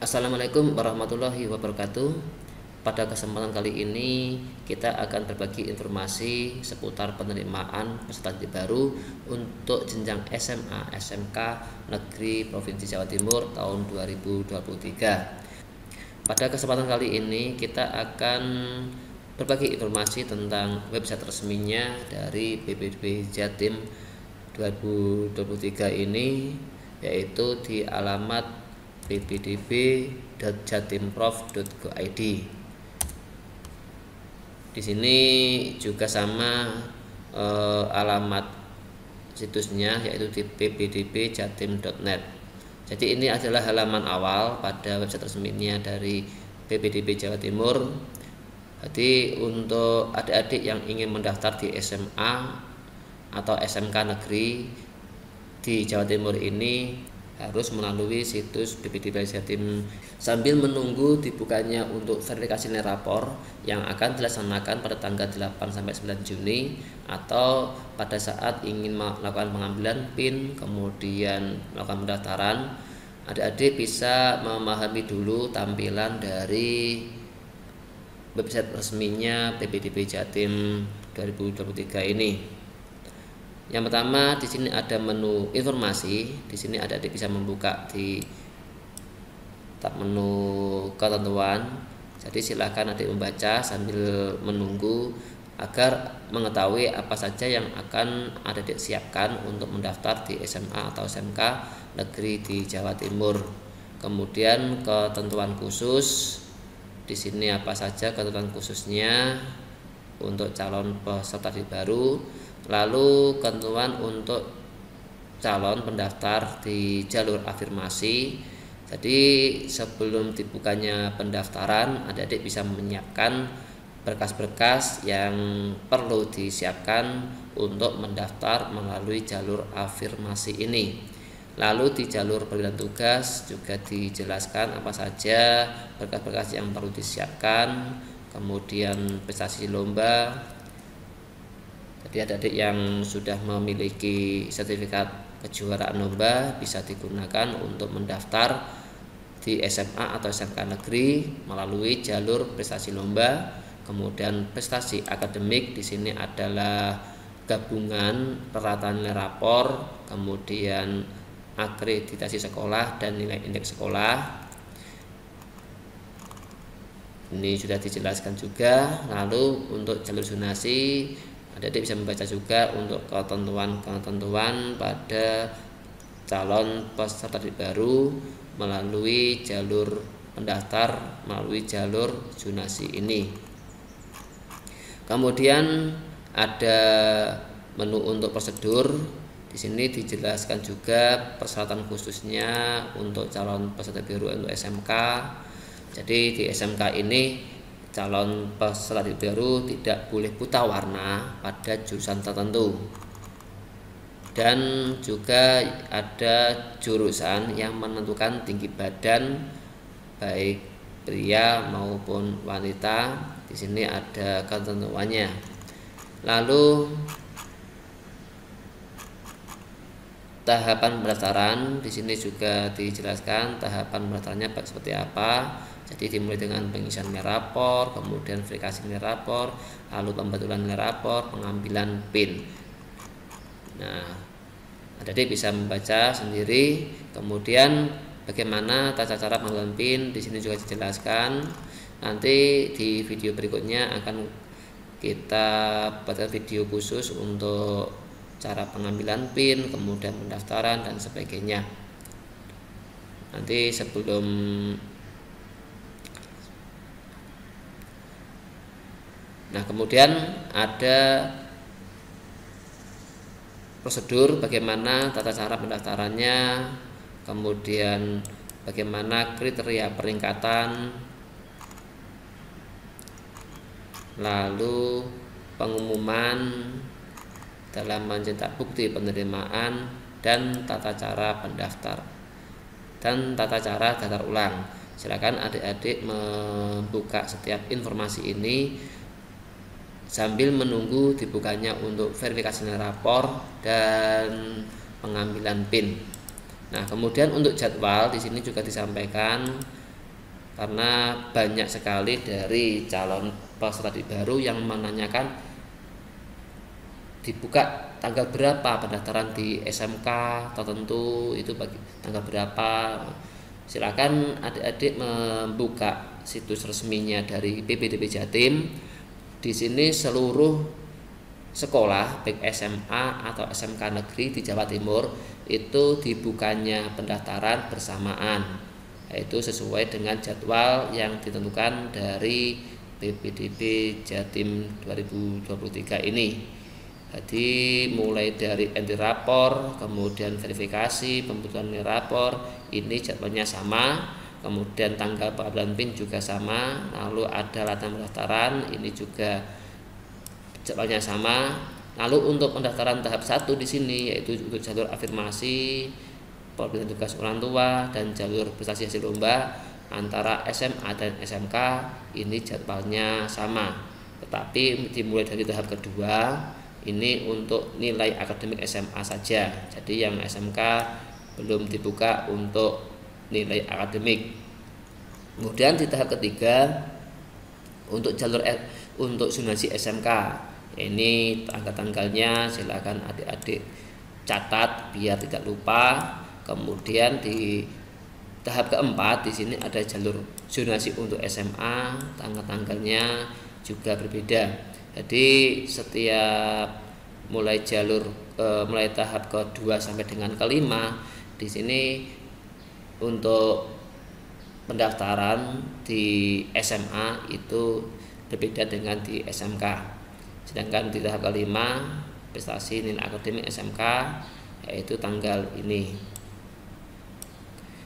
Assalamualaikum warahmatullahi wabarakatuh. Pada kesempatan kali ini kita akan berbagi informasi seputar penerimaan peserta didik baru untuk jenjang SMA SMK Negeri Provinsi Jawa Timur tahun 2023. Pada kesempatan kali ini kita akan berbagi informasi tentang website resminya dari PPDB Jatim 2023 ini, yaitu di alamat ppdb.jatimprof.go.id. Di sini juga sama alamat situsnya, yaitu di ppdbjatim.net. Jadi ini adalah halaman awal pada website resminya dari PPDB Jawa Timur. Jadi untuk adik-adik yang ingin mendaftar di SMA atau SMK negeri di Jawa Timur ini harus melalui situs PPDB Jatim sambil menunggu dibukanya untuk verifikasi nilai rapor yang akan dilaksanakan pada tanggal 8-9 Juni, atau pada saat ingin melakukan pengambilan PIN kemudian melakukan pendaftaran. Adik-adik bisa memahami dulu tampilan dari website resminya PPDB Jatim 2023 ini. Yang pertama, di sini ada menu informasi. Di sini adik-adik bisa membuka di tab menu ketentuan. Jadi silakan adik membaca sambil menunggu agar mengetahui apa saja yang akan adik-adik siapkan untuk mendaftar di SMA atau SMK negeri di Jawa Timur. Kemudian ketentuan khusus. Di sini apa saja ketentuan khususnya untuk calon peserta didik baru. Lalu ketentuan untuk calon pendaftar di jalur afirmasi. Jadi sebelum dibukanya pendaftaran, adik-adik bisa menyiapkan berkas-berkas yang perlu disiapkan untuk mendaftar melalui jalur afirmasi ini. Lalu di jalur pemberian tugas juga dijelaskan apa saja berkas-berkas yang perlu disiapkan. Kemudian prestasi lomba. Jadi adik-adik yang sudah memiliki sertifikat kejuaraan lomba bisa digunakan untuk mendaftar di SMA atau SMK negeri melalui jalur prestasi lomba. Kemudian prestasi akademik, di sini adalah gabungan peralatan nilai rapor, kemudian akreditasi sekolah dan nilai indeks sekolah. Ini sudah dijelaskan juga. Lalu untuk jalur zonasi, adik-adik bisa membaca juga untuk ketentuan-ketentuan pada calon peserta didik baru melalui jalur pendaftar melalui jalur zonasi ini. Kemudian ada menu untuk prosedur. Di sini dijelaskan juga persyaratan khususnya untuk calon peserta baru untuk SMK. Jadi di SMK ini calon peserta didik baru tidak boleh buta warna pada jurusan tertentu, dan juga ada jurusan yang menentukan tinggi badan baik pria maupun wanita. Di sini ada ketentuannya. Lalu tahapan pendaftaran, di sini juga dijelaskan tahapan pendaftarannya seperti apa. Jadi dimulai dengan pengisian nilai rapor, kemudian verifikasi nilai rapor, lalu pembetulan nilai rapor, pengambilan PIN. Nah, adik-adik bisa membaca sendiri. Kemudian bagaimana tata cara pengambilan PIN, di sini juga dijelaskan. Nanti di video berikutnya akan kita buatkan video khusus untuk cara pengambilan PIN, kemudian pendaftaran dan sebagainya. Nanti sebelum kemudian ada prosedur bagaimana tata cara pendaftarannya, kemudian bagaimana kriteria peringkatan, lalu pengumuman dalam mencetak bukti penerimaan, dan tata cara pendaftar dan tata cara daftar ulang. Silakan adik-adik membuka setiap informasi ini sambil menunggu dibukanya untuk verifikasi nilai rapor dan pengambilan PIN. Nah, kemudian untuk jadwal di sini juga disampaikan karena banyak sekali dari calon peserta didik baru yang menanyakan dibuka tanggal berapa pendaftaran di SMK tertentu, itu bagi tanggal berapa. Silakan adik-adik membuka situs resminya dari PPDB Jatim. Di sini seluruh sekolah baik SMA atau SMK negeri di Jawa Timur itu dibukanya pendaftaran bersamaan, yaitu sesuai dengan jadwal yang ditentukan dari PPDB Jatim 2023 ini. Jadi mulai dari entry rapor, kemudian verifikasi, pembentukan nilai rapor, ini jadwalnya sama. Kemudian tanggal pengambilan PIN juga sama. Lalu ada latihan pendaftaran, ini juga jadwalnya sama. Lalu untuk pendaftaran tahap 1 di sini yaitu untuk jalur afirmasi, pemberian tugas orang tua, dan jalur prestasi hasil lomba antara SMA dan SMK, ini jadwalnya sama. Tetapi dimulai dari tahap kedua, ini untuk nilai akademik SMA saja. Jadi yang SMK belum dibuka untuk nilai akademik. Kemudian di tahap ketiga untuk jalur untuk zonasi SMK, ini tanggal-tanggalnya silakan adik-adik catat biar tidak lupa. Kemudian di tahap keempat di sini ada jalur zonasi untuk SMA, tanggal-tanggalnya juga berbeda. Jadi setiap mulai mulai tahap kedua sampai dengan kelima di sini untuk pendaftaran di SMA itu berbeda dengan di SMK. Sedangkan di tahap kelima prestasi nilai akademik SMK yaitu tanggal ini.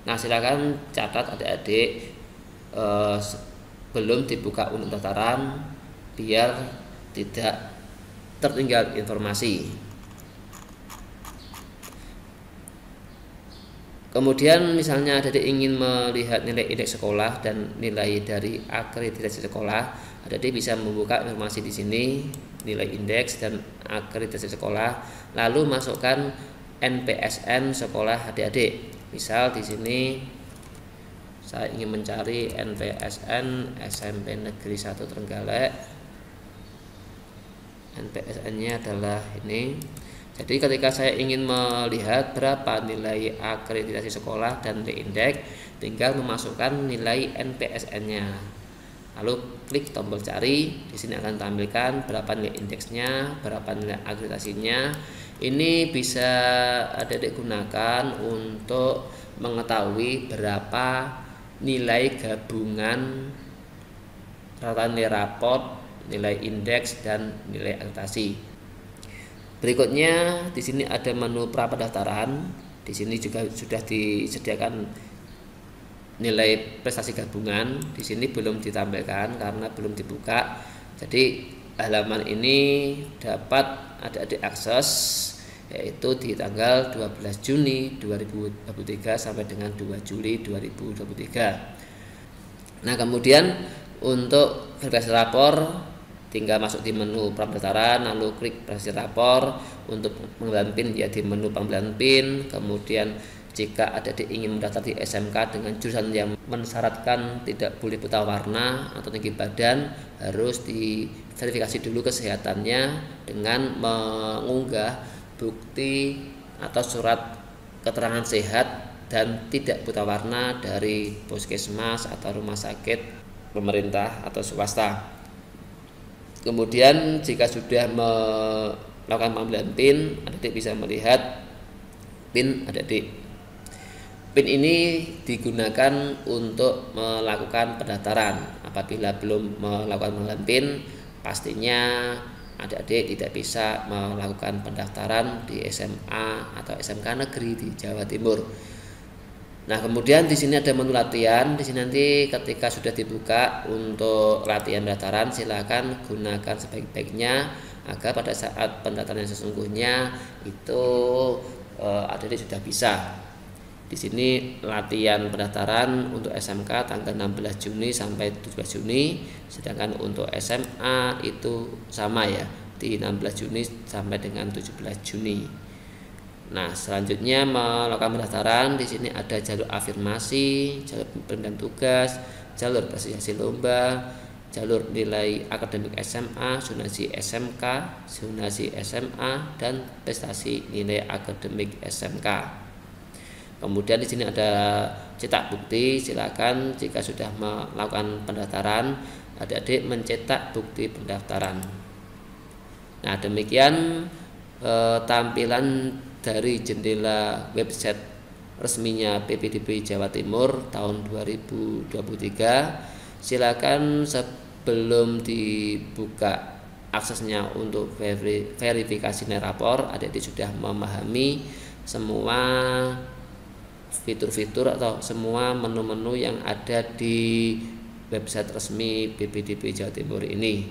Nah, silakan catat adik-adik belum dibuka untuk pendaftaran biar tidak tertinggal informasi. Kemudian misalnya adik ingin melihat nilai indeks sekolah dan nilai dari akreditasi sekolah, adik bisa membuka informasi di sini, nilai indeks dan akreditasi sekolah, lalu masukkan NPSN sekolah adik-adik. Misal di sini saya ingin mencari NPSN SMP Negeri 1 Trenggalek. NPSN-nya adalah ini. Jadi ketika saya ingin melihat berapa nilai akreditasi sekolah dan nilai indeks, tinggal memasukkan nilai NPSN-nya. Lalu klik tombol cari, di sini akan tampilkan berapa nilai indeksnya, berapa nilai akreditasinya. Ini bisa adik-adik gunakan untuk mengetahui berapa nilai gabungan rata nilai raport, nilai indeks dan nilai akreditasi. Berikutnya di sini ada menu pra pendaftaran. Di sini juga sudah disediakan nilai prestasi gabungan. Di sini belum ditampilkan karena belum dibuka. Jadi halaman ini dapat adik-adik akses yaitu di tanggal 12 Juni 2023 sampai dengan 2 Juli 2023. Nah, kemudian untuk verifikasi rapor tinggal masuk di menu pendaftaran, lalu klik verifikasi rapor. Untuk pengambilan PIN ya di menu pengambilan PIN. Kemudian jika adik-adik ingin mendaftar di SMK dengan jurusan yang mensyaratkan tidak boleh buta warna atau tinggi badan, harus diverifikasi dulu kesehatannya dengan mengunggah bukti atau surat keterangan sehat dan tidak buta warna dari puskesmas atau rumah sakit pemerintah atau swasta. Kemudian jika sudah melakukan pengambilan PIN, adik-adik bisa melihat PIN adik-adik. PIN ini digunakan untuk melakukan pendaftaran. Apabila belum melakukan pengambilan PIN, pastinya adik-adik tidak bisa melakukan pendaftaran di SMA atau SMK negeri di Jawa Timur. Nah, kemudian di sini ada menu latihan. Di sini nanti ketika sudah dibuka untuk latihan pendaftaran, silakan gunakan sebaik-baiknya agar pada saat pendaftaran yang sesungguhnya itu adik-adik sudah bisa. Di sini latihan pendaftaran untuk SMK tanggal 16 Juni sampai 17 Juni, sedangkan untuk SMA itu sama ya, di 16 Juni sampai dengan 17 Juni. Nah, selanjutnya melakukan pendaftaran. Di sini ada jalur afirmasi, jalur pemberian tugas, jalur prestasi lomba, jalur nilai akademik SMA, zonasi SMK, zonasi SMA, dan prestasi nilai akademik SMK. Kemudian di sini ada cetak bukti. Silakan jika sudah melakukan pendaftaran, adik-adik mencetak bukti pendaftaran. Nah, demikian tampilan dari jendela website resminya PPDB Jawa Timur tahun 2023. Silakan sebelum dibuka aksesnya untuk verifikasi nilai rapor, adik-adik sudah memahami semua fitur-fitur atau semua menu-menu yang ada di website resmi PPDB Jawa Timur ini.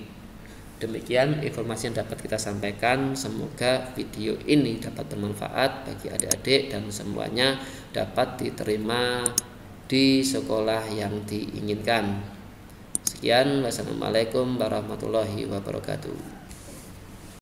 Demikian informasi yang dapat kita sampaikan. Semoga video ini dapat bermanfaat bagi adik-adik dan semuanya dapat diterima di sekolah yang diinginkan. Sekian, wassalamualaikum warahmatullahi wabarakatuh.